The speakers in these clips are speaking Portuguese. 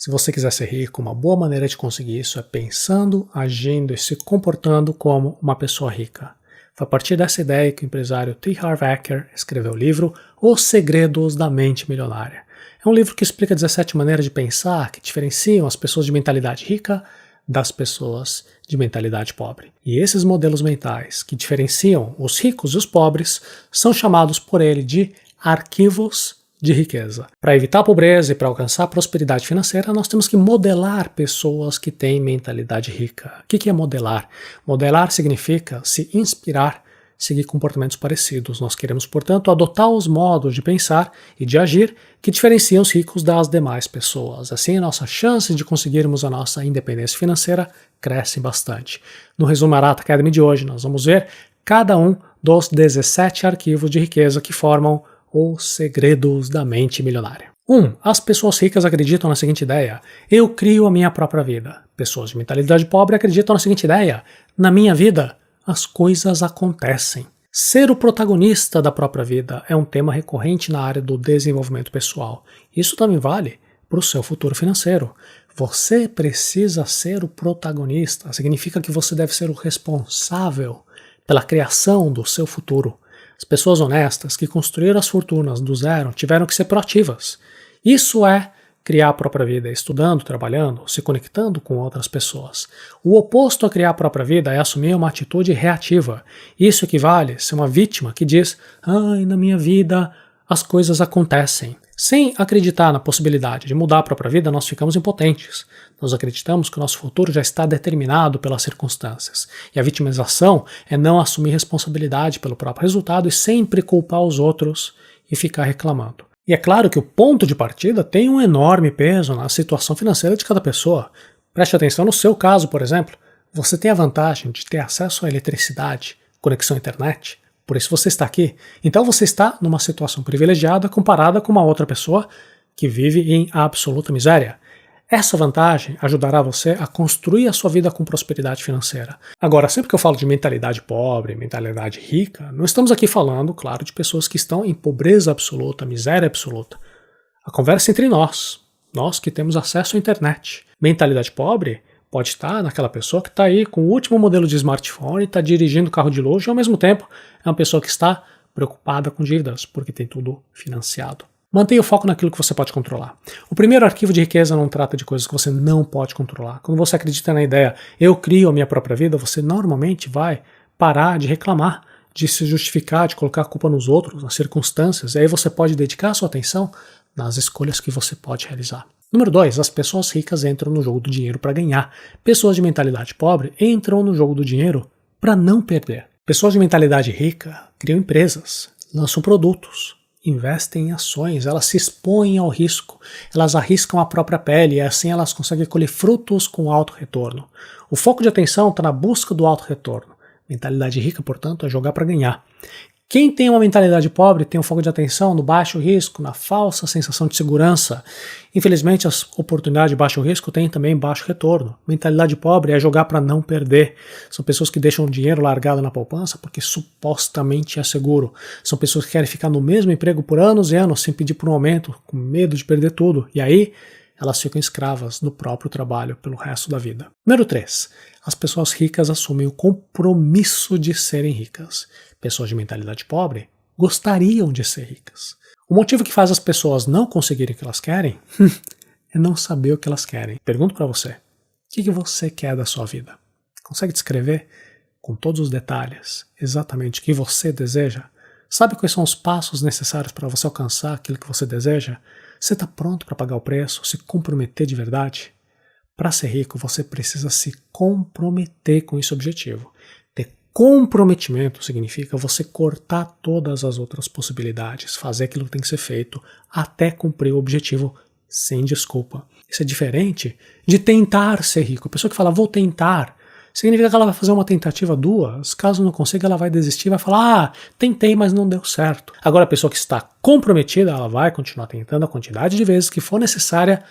Se você quiser ser rico, uma boa maneira de conseguir isso é pensando, agindo e se comportando como uma pessoa rica. Foi a partir dessa ideia que o empresário T. Harv Eker escreveu o livro Os Segredos da Mente Milionária. É um livro que explica 17 maneiras de pensar que diferenciam as pessoas de mentalidade rica das pessoas de mentalidade pobre. E esses modelos mentais que diferenciam os ricos e os pobres são chamados por ele de arquivos de riqueza. Para evitar a pobreza e para alcançar a prosperidade financeira, nós temos que modelar pessoas que têm mentalidade rica. O que é modelar? Modelar significa se inspirar, seguir comportamentos parecidos. Nós queremos, portanto, adotar os modos de pensar e de agir que diferenciam os ricos das demais pessoas. Assim, nossas chances de conseguirmos a nossa independência financeira crescem bastante. No Resumo Arata Academy de hoje, nós vamos ver cada um dos 17 arquivos de riqueza que formam Os Segredos da Mente Milionária. 1. As pessoas ricas acreditam na seguinte ideia: eu crio a minha própria vida. Pessoas de mentalidade pobre acreditam na seguinte ideia: na minha vida, as coisas acontecem. Ser o protagonista da própria vida é um tema recorrente na área do desenvolvimento pessoal. Isso também vale para o seu futuro financeiro. Você precisa ser o protagonista. Significa que você deve ser o responsável pela criação do seu futuro. As pessoas honestas que construíram as fortunas do zero tiveram que ser proativas. Isso é criar a própria vida, estudando, trabalhando, se conectando com outras pessoas. O oposto a criar a própria vida é assumir uma atitude reativa. Isso equivale a ser uma vítima que diz: ai, na minha vida as coisas acontecem. Sem acreditar na possibilidade de mudar a própria vida, nós ficamos impotentes. Nós acreditamos que o nosso futuro já está determinado pelas circunstâncias. E a vitimização é não assumir responsabilidade pelo próprio resultado e sempre culpar os outros e ficar reclamando. E é claro que o ponto de partida tem um enorme peso na situação financeira de cada pessoa. Preste atenção no seu caso, por exemplo. Você tem a vantagem de ter acesso à eletricidade, conexão à internet. Por isso você está aqui. Então você está numa situação privilegiada comparada com uma outra pessoa que vive em absoluta miséria. Essa vantagem ajudará você a construir a sua vida com prosperidade financeira. Agora, sempre que eu falo de mentalidade pobre, mentalidade rica, não estamos aqui falando, claro, de pessoas que estão em pobreza absoluta, miséria absoluta. A conversa é entre nós que temos acesso à internet. Mentalidade pobre pode estar naquela pessoa que está aí com o último modelo de smartphone, está dirigindo carro de luxo e ao mesmo tempo é uma pessoa que está preocupada com dívidas, porque tem tudo financiado. Mantenha o foco naquilo que você pode controlar. O primeiro arquivo de riqueza não trata de coisas que você não pode controlar. Quando você acredita na ideia, eu crio a minha própria vida, você normalmente vai parar de reclamar, de se justificar, de colocar a culpa nos outros, nas circunstâncias, e aí você pode dedicar a sua atenção nas escolhas que você pode realizar. Número 2, as pessoas ricas entram no jogo do dinheiro para ganhar. Pessoas de mentalidade pobre entram no jogo do dinheiro para não perder. Pessoas de mentalidade rica criam empresas, lançam produtos, investem em ações, elas se expõem ao risco, elas arriscam a própria pele e assim elas conseguem colher frutos com alto retorno. O foco de atenção está na busca do alto retorno. Mentalidade rica, portanto, é jogar para ganhar. Quem tem uma mentalidade pobre tem um foco de atenção no baixo risco, na falsa sensação de segurança. Infelizmente, as oportunidades de baixo risco têm também baixo retorno. Mentalidade pobre é jogar para não perder. São pessoas que deixam o dinheiro largado na poupança porque supostamente é seguro. São pessoas que querem ficar no mesmo emprego por anos e anos sem pedir por um aumento, com medo de perder tudo. E aí, elas ficam escravas do próprio trabalho pelo resto da vida. Número 3. As pessoas ricas assumem o compromisso de serem ricas. Pessoas de mentalidade pobre gostariam de ser ricas. O motivo que faz as pessoas não conseguirem o que elas querem é não saber o que elas querem. Pergunto para você, o que você quer da sua vida? Consegue descrever com todos os detalhes exatamente o que você deseja? Sabe quais são os passos necessários para você alcançar aquilo que você deseja? Você está pronto para pagar o preço, se comprometer de verdade? Para ser rico, você precisa se comprometer com esse objetivo. Ter comprometimento significa você cortar todas as outras possibilidades, fazer aquilo que tem que ser feito até cumprir o objetivo sem desculpa. Isso é diferente de tentar ser rico. A pessoa que fala, vou tentar, significa que ela vai fazer uma tentativa, duas, caso não consiga, ela vai desistir, vai falar, tentei, mas não deu certo. Agora a pessoa que está comprometida, ela vai continuar tentando a quantidade de vezes que for necessária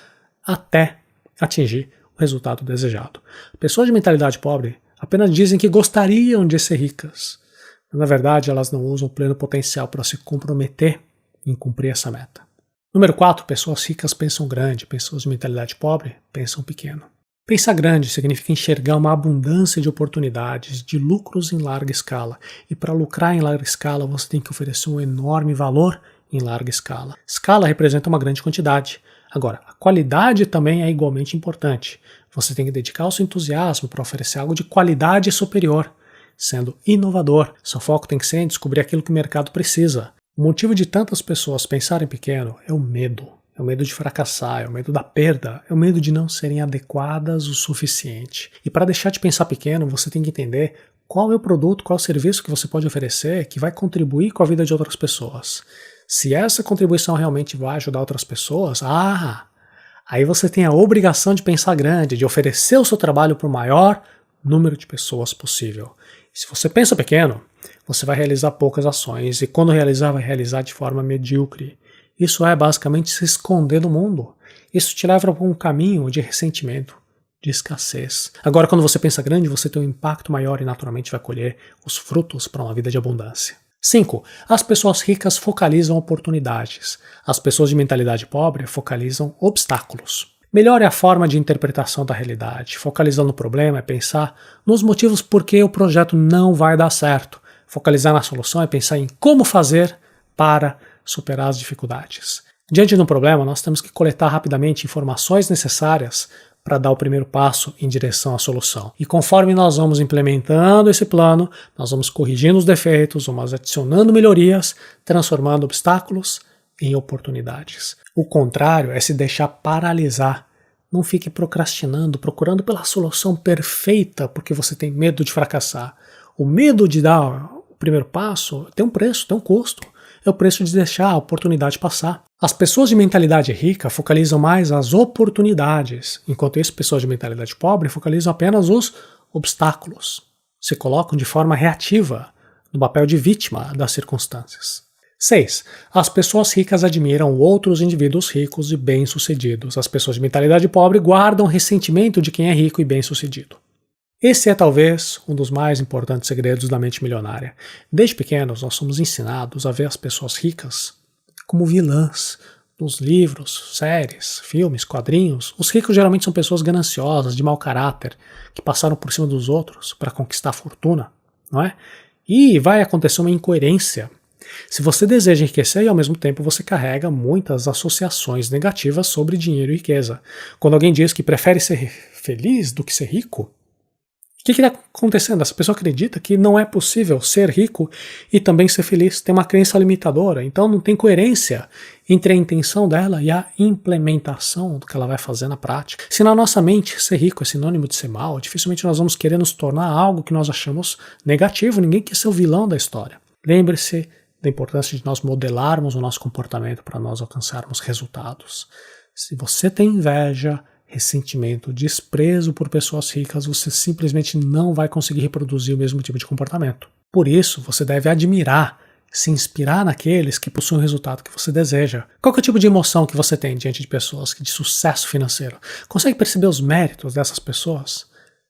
até atingir o resultado desejado. Pessoas de mentalidade pobre apenas dizem que gostariam de ser ricas. Mas, na verdade, elas não usam o pleno potencial para se comprometer em cumprir essa meta. Número 4, pessoas ricas pensam grande, pessoas de mentalidade pobre pensam pequeno. Pensar grande significa enxergar uma abundância de oportunidades, de lucros em larga escala. E para lucrar em larga escala, você tem que oferecer um enorme valor em larga escala. Escala representa uma grande quantidade. Agora, a qualidade também é igualmente importante. Você tem que dedicar o seu entusiasmo para oferecer algo de qualidade superior, sendo inovador. Seu foco tem que ser em descobrir aquilo que o mercado precisa. O motivo de tantas pessoas pensarem pequeno é o medo. É o medo de fracassar, é o medo da perda, é o medo de não serem adequadas o suficiente. E para deixar de pensar pequeno, você tem que entender qual é o produto, qual é o serviço que você pode oferecer que vai contribuir com a vida de outras pessoas. Se essa contribuição realmente vai ajudar outras pessoas, aí você tem a obrigação de pensar grande, de oferecer o seu trabalho para o maior número de pessoas possível. E se você pensa pequeno, você vai realizar poucas ações e quando realizar, vai realizar de forma medíocre. Isso é basicamente se esconder do mundo. Isso te leva para um caminho de ressentimento, de escassez. Agora, quando você pensa grande, você tem um impacto maior e naturalmente vai colher os frutos para uma vida de abundância. 5. As pessoas ricas focalizam oportunidades. As pessoas de mentalidade pobre focalizam obstáculos. Melhor é a forma de interpretação da realidade. Focalizar no problema é pensar nos motivos por que o projeto não vai dar certo. Focalizar na solução é pensar em como fazer para superar as dificuldades. Diante de um problema, nós temos que coletar rapidamente informações necessárias para dar o primeiro passo em direção à solução. E conforme nós vamos implementando esse plano, nós vamos corrigindo os defeitos, vamos adicionando melhorias, transformando obstáculos em oportunidades. O contrário é se deixar paralisar. Não fique procrastinando, procurando pela solução perfeita porque você tem medo de fracassar. O medo de dar o primeiro passo tem um preço, tem um custo. É o preço de deixar a oportunidade passar. As pessoas de mentalidade rica focalizam mais as oportunidades, enquanto as pessoas de mentalidade pobre focalizam apenas os obstáculos. Se colocam de forma reativa, no papel de vítima das circunstâncias. 6. As pessoas ricas admiram outros indivíduos ricos e bem-sucedidos. As pessoas de mentalidade pobre guardam ressentimento de quem é rico e bem-sucedido. Esse é talvez um dos mais importantes segredos da mente milionária. Desde pequenos, nós somos ensinados a ver as pessoas ricas como vilãs. Nos livros, séries, filmes, quadrinhos, os ricos geralmente são pessoas gananciosas, de mau caráter, que passaram por cima dos outros para conquistar a fortuna, não é? E vai acontecer uma incoerência. Se você deseja enriquecer e ao mesmo tempo você carrega muitas associações negativas sobre dinheiro e riqueza. Quando alguém diz que prefere ser feliz do que ser rico, o que está acontecendo? Essa pessoa acredita que não é possível ser rico e também ser feliz. Tem uma crença limitadora. Então não tem coerência entre a intenção dela e a implementação do que ela vai fazer na prática. Se na nossa mente ser rico é sinônimo de ser mal, dificilmente nós vamos querer nos tornar algo que nós achamos negativo. Ninguém quer ser o vilão da história. Lembre-se da importância de nós modelarmos o nosso comportamento para nós alcançarmos resultados. Se você tem inveja, ressentimento, desprezo por pessoas ricas, você simplesmente não vai conseguir reproduzir o mesmo tipo de comportamento. Por isso, você deve admirar, se inspirar naqueles que possuem o resultado que você deseja. Qual que é o tipo de emoção que você tem diante de pessoas de sucesso financeiro? Consegue perceber os méritos dessas pessoas?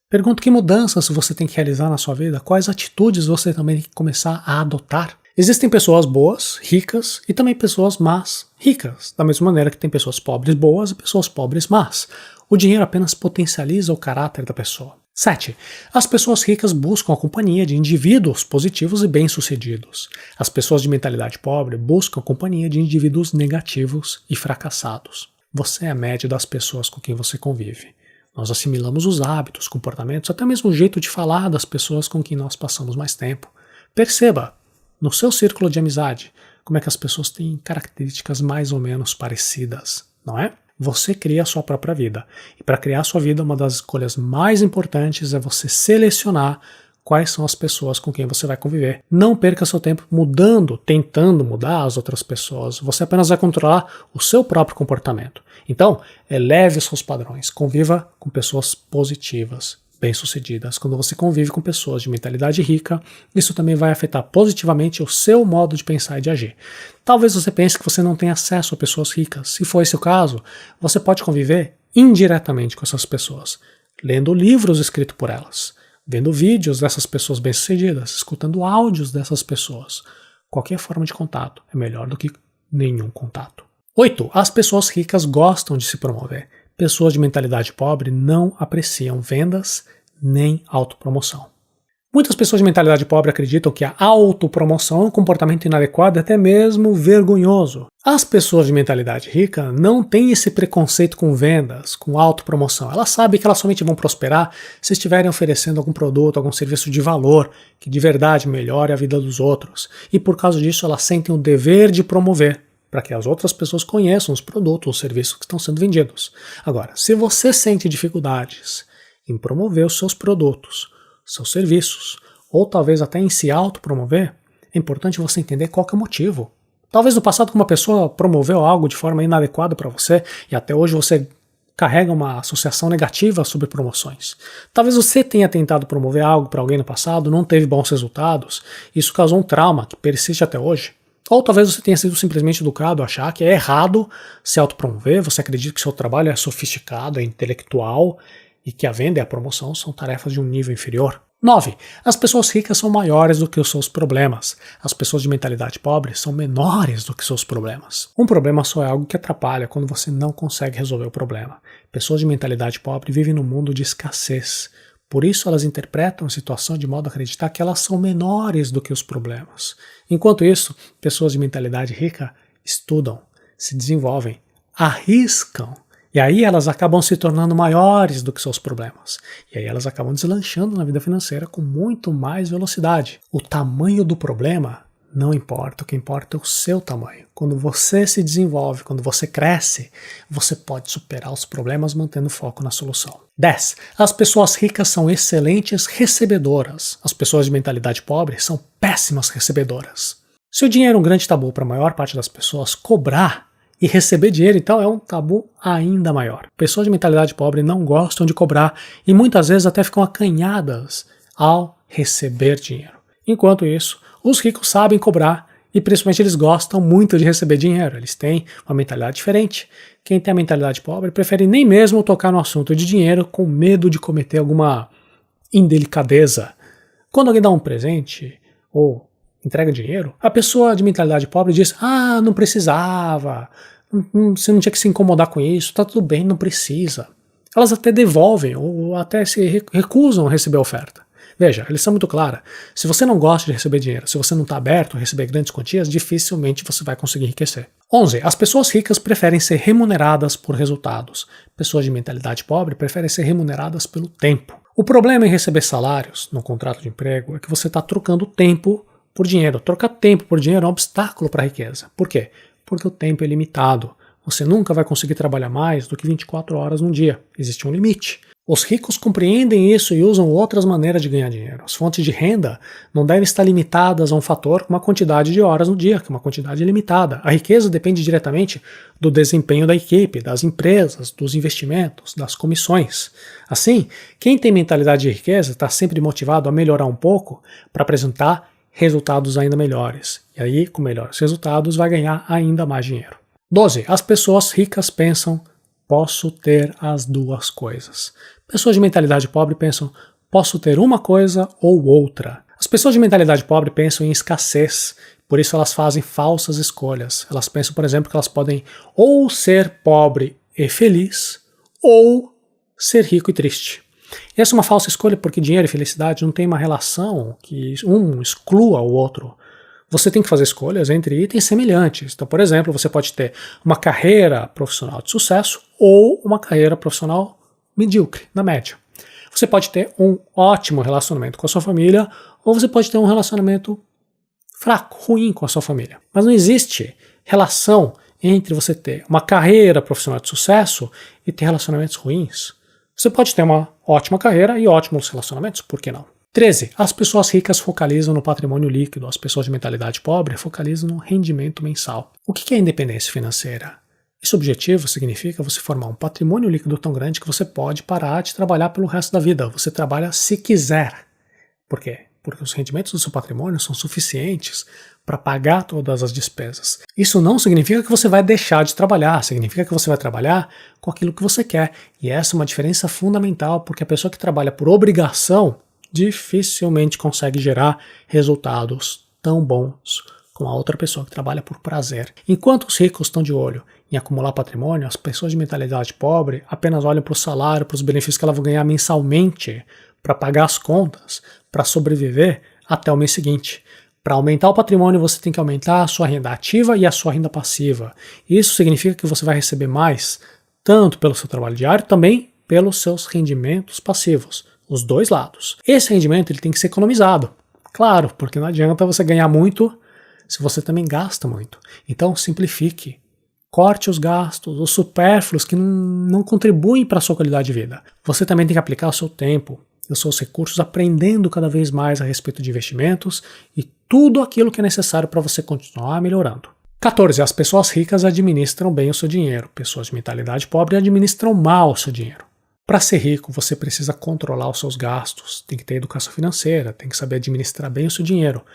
Pergunto que mudanças você tem que realizar na sua vida, quais atitudes você também tem que começar a adotar. Existem pessoas boas, ricas, e também pessoas más, ricas, da mesma maneira que tem pessoas pobres boas e pessoas pobres más. O dinheiro apenas potencializa o caráter da pessoa. 7. As pessoas ricas buscam a companhia de indivíduos positivos e bem-sucedidos. As pessoas de mentalidade pobre buscam a companhia de indivíduos negativos e fracassados. Você é a média das pessoas com quem você convive. Nós assimilamos os hábitos, comportamentos, até mesmo o jeito de falar das pessoas com quem nós passamos mais tempo. Perceba, no seu círculo de amizade, como é que as pessoas têm características mais ou menos parecidas, não é? Você cria a sua própria vida. E para criar a sua vida, uma das escolhas mais importantes é você selecionar quais são as pessoas com quem você vai conviver. Não perca seu tempo mudando, tentando mudar as outras pessoas. Você apenas vai controlar o seu próprio comportamento. Então, eleve os seus padrões. Conviva com pessoas positivas, bem-sucedidas. Quando você convive com pessoas de mentalidade rica, isso também vai afetar positivamente o seu modo de pensar e de agir. Talvez você pense que você não tem acesso a pessoas ricas. Se for esse o caso, você pode conviver indiretamente com essas pessoas, lendo livros escritos por elas, vendo vídeos dessas pessoas bem-sucedidas, escutando áudios dessas pessoas. Qualquer forma de contato é melhor do que nenhum contato. 8. As pessoas ricas gostam de se promover. Pessoas de mentalidade pobre não apreciam vendas nem autopromoção. Muitas pessoas de mentalidade pobre acreditam que a autopromoção é um comportamento inadequado e até mesmo vergonhoso. As pessoas de mentalidade rica não têm esse preconceito com vendas, com autopromoção. Elas sabem que elas somente vão prosperar se estiverem oferecendo algum produto, algum serviço de valor, que de verdade melhore a vida dos outros. E por causa disso elas sentem o dever de promover, para que as outras pessoas conheçam os produtos, os serviços que estão sendo vendidos. Agora, se você sente dificuldades em promover os seus produtos, seus serviços, ou talvez até em se autopromover, é importante você entender qual que é o motivo. Talvez no passado uma pessoa promoveu algo de forma inadequada para você e até hoje você carrega uma associação negativa sobre promoções. Talvez você tenha tentado promover algo para alguém no passado, não teve bons resultados, isso causou um trauma que persiste até hoje. Ou talvez você tenha sido simplesmente educado a achar que é errado se autopromover, você acredita que seu trabalho é sofisticado, é intelectual, e que a venda e a promoção são tarefas de um nível inferior. 9. As pessoas ricas são maiores do que os seus problemas. As pessoas de mentalidade pobre são menores do que seus problemas. Um problema só é algo que atrapalha quando você não consegue resolver o problema. Pessoas de mentalidade pobre vivem num mundo de escassez. Por isso elas interpretam a situação de modo a acreditar que elas são menores do que os problemas. Enquanto isso, pessoas de mentalidade rica estudam, se desenvolvem, arriscam. E aí elas acabam se tornando maiores do que seus problemas. E aí elas acabam deslanchando na vida financeira com muito mais velocidade. O tamanho do problema não importa, o que importa é o seu tamanho. Quando você se desenvolve, quando você cresce, você pode superar os problemas mantendo foco na solução. 10. As pessoas ricas são excelentes recebedoras. As pessoas de mentalidade pobre são péssimas recebedoras. Se o dinheiro é um grande tabu para a maior parte das pessoas, cobrar e receber dinheiro, então, é um tabu ainda maior. Pessoas de mentalidade pobre não gostam de cobrar e muitas vezes até ficam acanhadas ao receber dinheiro. Enquanto isso, os ricos sabem cobrar e principalmente eles gostam muito de receber dinheiro. Eles têm uma mentalidade diferente. Quem tem a mentalidade pobre prefere nem mesmo tocar no assunto de dinheiro com medo de cometer alguma indelicadeza. Quando alguém dá um presente ou entrega dinheiro, a pessoa de mentalidade pobre diz: ah, não precisava, você não tinha que se incomodar com isso, tá tudo bem, não precisa. Elas até devolvem ou até se recusam a receber a oferta. Veja, a lição é muito clara. Se você não gosta de receber dinheiro, se você não está aberto a receber grandes quantias, dificilmente você vai conseguir enriquecer. 11. As pessoas ricas preferem ser remuneradas por resultados. Pessoas de mentalidade pobre preferem ser remuneradas pelo tempo. O problema em receber salários no contrato de emprego é que você está trocando tempo por dinheiro. Trocar tempo por dinheiro é um obstáculo para a riqueza. Por quê? Porque o tempo é limitado. Você nunca vai conseguir trabalhar mais do que 24 horas num dia. Existe um limite. Os ricos compreendem isso e usam outras maneiras de ganhar dinheiro. As fontes de renda não devem estar limitadas a um fator com uma quantidade de horas no dia, que é uma quantidade limitada. A riqueza depende diretamente do desempenho da equipe, das empresas, dos investimentos, das comissões. Assim, quem tem mentalidade de riqueza está sempre motivado a melhorar um pouco para apresentar resultados ainda melhores. E aí, com melhores resultados, vai ganhar ainda mais dinheiro. 12. As pessoas ricas pensam: posso ter as duas coisas. Pessoas de mentalidade pobre pensam: posso ter uma coisa ou outra. As pessoas de mentalidade pobre pensam em escassez, por isso elas fazem falsas escolhas. Elas pensam, por exemplo, que elas podem ou ser pobre e feliz, ou ser rico e triste. E essa é uma falsa escolha porque dinheiro e felicidade não tem uma relação que um exclua o outro. Você tem que fazer escolhas entre itens semelhantes. Então, por exemplo, você pode ter uma carreira profissional de sucesso ou uma carreira profissional medíocre, na média. Você pode ter um ótimo relacionamento com a sua família ou você pode ter um relacionamento fraco, ruim com a sua família. Mas não existe relação entre você ter uma carreira profissional de sucesso e ter relacionamentos ruins. Você pode ter uma ótima carreira e ótimos relacionamentos, por que não? 13. As pessoas ricas focalizam no patrimônio líquido, as pessoas de mentalidade pobre focalizam no rendimento mensal. O que é independência financeira? Esse objetivo significa você formar um patrimônio líquido tão grande que você pode parar de trabalhar pelo resto da vida. Você trabalha se quiser. Por quê? Porque os rendimentos do seu patrimônio são suficientes para pagar todas as despesas. Isso não significa que você vai deixar de trabalhar, significa que você vai trabalhar com aquilo que você quer. E essa é uma diferença fundamental, porque a pessoa que trabalha por obrigação dificilmente consegue gerar resultados tão bons com a outra pessoa que trabalha por prazer. Enquanto os ricos estão de olho em acumular patrimônio, as pessoas de mentalidade pobre apenas olham para o salário, para os benefícios que elas vão ganhar mensalmente, para pagar as contas, para sobreviver até o mês seguinte. Para aumentar o patrimônio, você tem que aumentar a sua renda ativa e a sua renda passiva. Isso significa que você vai receber mais, tanto pelo seu trabalho diário, também pelos seus rendimentos passivos, os dois lados. Esse rendimento ele tem que ser economizado. Claro, porque não adianta você ganhar muito se você também gasta muito. Então, simplifique. Corte os gastos, os supérfluos que não contribuem para a sua qualidade de vida. Você também tem que aplicar o seu tempo e os seus recursos aprendendo cada vez mais a respeito de investimentos e tudo aquilo que é necessário para você continuar melhorando. 14. As pessoas ricas administram bem o seu dinheiro. Pessoas de mentalidade pobre administram mal o seu dinheiro. Para ser rico, você precisa controlar os seus gastos, tem que ter educação financeira, tem que saber administrar bem o seu dinheiro.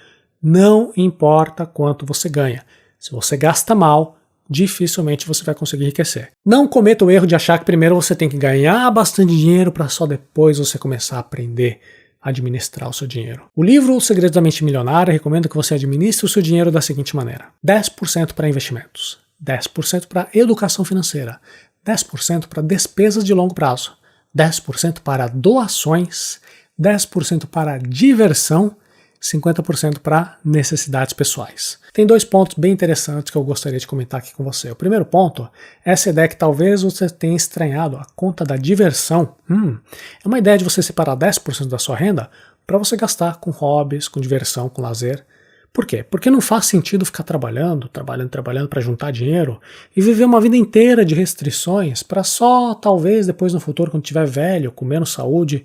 Não importa quanto você ganha. Se você gasta mal, dificilmente você vai conseguir enriquecer. Não cometa o erro de achar que primeiro você tem que ganhar bastante dinheiro para só depois você começar a aprender a administrar o seu dinheiro. O livro O Segredo da Mente Milionária recomenda que você administre o seu dinheiro da seguinte maneira: 10% para investimentos, 10% para educação financeira, 10% para despesas de longo prazo, 10% para doações, 10% para diversão, 50% para necessidades pessoais. Tem dois pontos bem interessantes que eu gostaria de comentar aqui com você. O primeiro ponto é essa ideia que talvez você tenha estranhado, a conta da diversão. É uma ideia de você separar 10% da sua renda para você gastar com hobbies, com diversão, com lazer. Por quê? Porque não faz sentido ficar trabalhando para juntar dinheiro e viver uma vida inteira de restrições para só, talvez, depois no futuro, quando estiver velho, com menos saúde,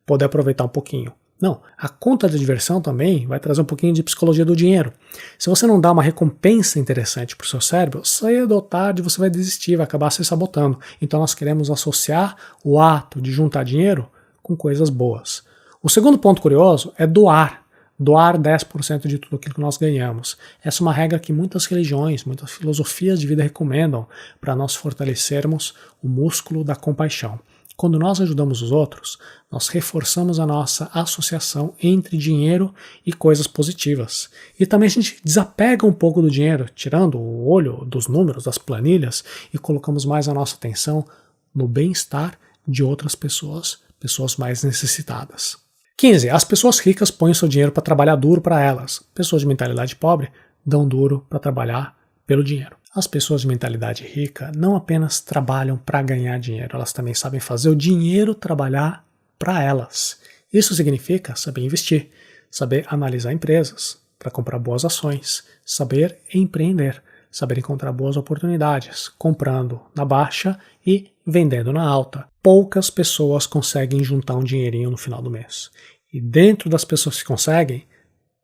poder aproveitar um pouquinho. Não, a conta da diversão também vai trazer um pouquinho de psicologia do dinheiro. Se você não dá uma recompensa interessante para o seu cérebro, cedo ou tarde você vai desistir, vai acabar se sabotando. Então nós queremos associar o ato de juntar dinheiro com coisas boas. O segundo ponto curioso é doar. Doar 10% de tudo aquilo que nós ganhamos. Essa é uma regra que muitas religiões, muitas filosofias de vida recomendam para nós fortalecermos o músculo da compaixão. Quando nós ajudamos os outros, nós reforçamos a nossa associação entre dinheiro e coisas positivas. E também a gente desapega um pouco do dinheiro, tirando o olho dos números, das planilhas, e colocamos mais a nossa atenção no bem-estar de outras pessoas, pessoas mais necessitadas. 15. As pessoas ricas põem o seu dinheiro para trabalhar duro para elas. Pessoas de mentalidade pobre dão duro para trabalhar pelo dinheiro. As pessoas de mentalidade rica não apenas trabalham para ganhar dinheiro, elas também sabem fazer o dinheiro trabalhar para elas. Isso significa saber investir, saber analisar empresas para comprar boas ações, saber empreender, saber encontrar boas oportunidades, comprando na baixa e vendendo na alta. Poucas pessoas conseguem juntar um dinheirinho no final do mês. E dentro das pessoas que conseguem,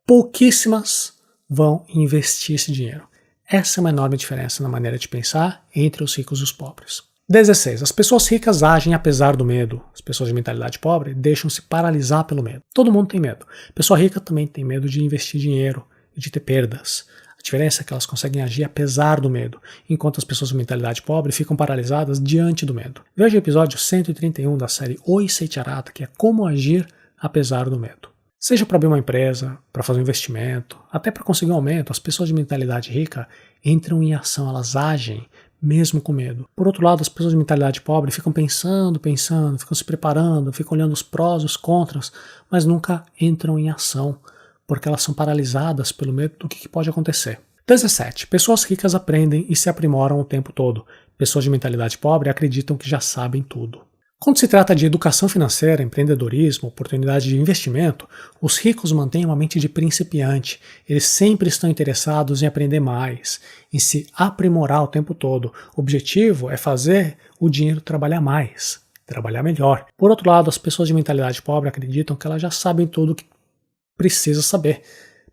pouquíssimas vão investir esse dinheiro. Essa é uma enorme diferença na maneira de pensar entre os ricos e os pobres. 16. As pessoas ricas agem apesar do medo. As pessoas de mentalidade pobre deixam-se paralisar pelo medo. Todo mundo tem medo. Pessoa rica também tem medo de investir dinheiro e de ter perdas. A diferença é que elas conseguem agir apesar do medo, enquanto as pessoas de mentalidade pobre ficam paralisadas diante do medo. Veja o episódio 131 da série Oi Seitiarata, que é como agir apesar do medo. Seja para abrir uma empresa, para fazer um investimento, até para conseguir um aumento, as pessoas de mentalidade rica entram em ação, elas agem mesmo com medo. Por outro lado, as pessoas de mentalidade pobre ficam pensando, ficam se preparando, ficam olhando os prós e os contras, mas nunca entram em ação, porque elas são paralisadas pelo medo do que pode acontecer. 17. Pessoas ricas aprendem e se aprimoram o tempo todo. Pessoas de mentalidade pobre acreditam que já sabem tudo. Quando se trata de educação financeira, empreendedorismo, oportunidade de investimento, os ricos mantêm uma mente de principiante. Eles sempre estão interessados em aprender mais, em se aprimorar o tempo todo. O objetivo é fazer o dinheiro trabalhar mais, trabalhar melhor. Por outro lado, as pessoas de mentalidade pobre acreditam que elas já sabem tudo o que precisa saber.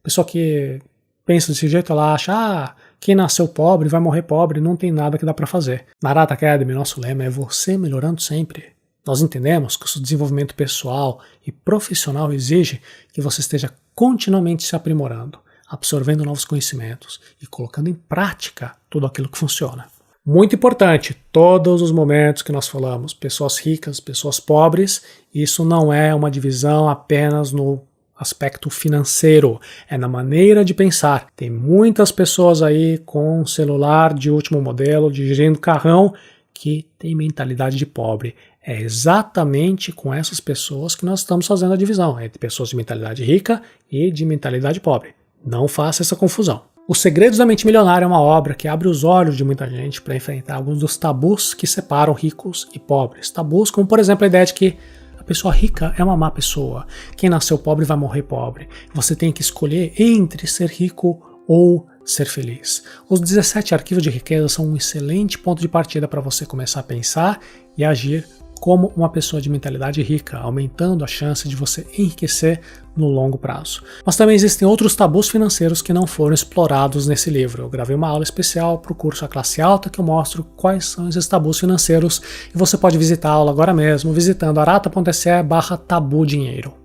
Pessoa que pensa desse jeito, ela acha, quem nasceu pobre vai morrer pobre, não tem nada que dá para fazer. Na Arata Academy, nosso lema é você melhorando sempre. Nós entendemos que o seu desenvolvimento pessoal e profissional exige que você esteja continuamente se aprimorando, absorvendo novos conhecimentos e colocando em prática tudo aquilo que funciona. Muito importante, todos os momentos que nós falamos, pessoas ricas, pessoas pobres, isso não é uma divisão apenas no aspecto financeiro, é na maneira de pensar. Tem muitas pessoas aí com celular de último modelo, dirigindo carrão, que tem mentalidade de pobre. É exatamente com essas pessoas que nós estamos fazendo a divisão, entre pessoas de mentalidade rica e de mentalidade pobre. Não faça essa confusão. Os Segredos da Mente Milionária é uma obra que abre os olhos de muita gente para enfrentar alguns dos tabus que separam ricos e pobres. Tabus como, por exemplo, a ideia de que a pessoa rica é uma má pessoa. Quem nasceu pobre vai morrer pobre. Você tem que escolher entre ser rico ou ser feliz. Os 17 arquivos de riqueza são um excelente ponto de partida para você começar a pensar e agir como uma pessoa de mentalidade rica, aumentando a chance de você enriquecer no longo prazo. Mas também existem outros tabus financeiros que não foram explorados nesse livro. Eu gravei uma aula especial para o curso A Classe Alta que eu mostro quais são esses tabus financeiros e você pode visitar a aula agora mesmo visitando arata.se/tabudinheiro.